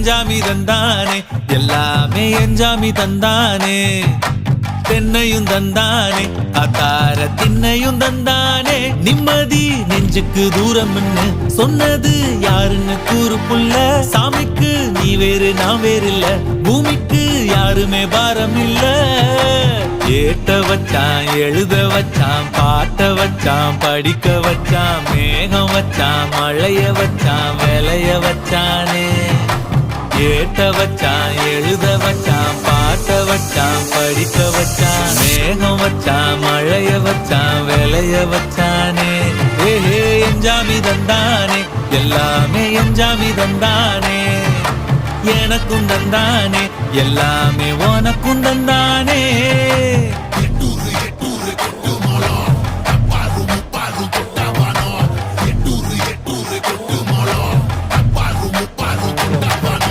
எஞ்சாமி தந்தானே எல்லாமே எஞ்சாமி தந்தானே தென்னையும் தந்தானே அத்தார திண்ணையும் தந்தானே நிம்மதி நெஞ்சுக்கு தூரம் சொன்னது யாருன்னு கூறு புள்ள சாமிக்கு நீ வேறு நான் வேறு இல்ல பூமிக்கு யாருமே பாரம் இல்ல ஏத்த வச்சான் எழுத வச்சான் பாட்ட வச்சான் படிக்க வச்சான் மேகம் வச்சான் மழைய வச்சான் விளைய வச்சானே ஏத்த வச்சான் எழுத வச்சான் பாட்ட வச்சான் படிக்க வச்சான் மேகம் வச்சான் மழைய வச்சான் விளைய வச்சானே ஏஹே எஞ்சாமி தந்தானே எல்லாமே எஞ்சாமி தந்தானே எனக்கும் தந்தானே எல்லாமே உனக்கும் தந்தானே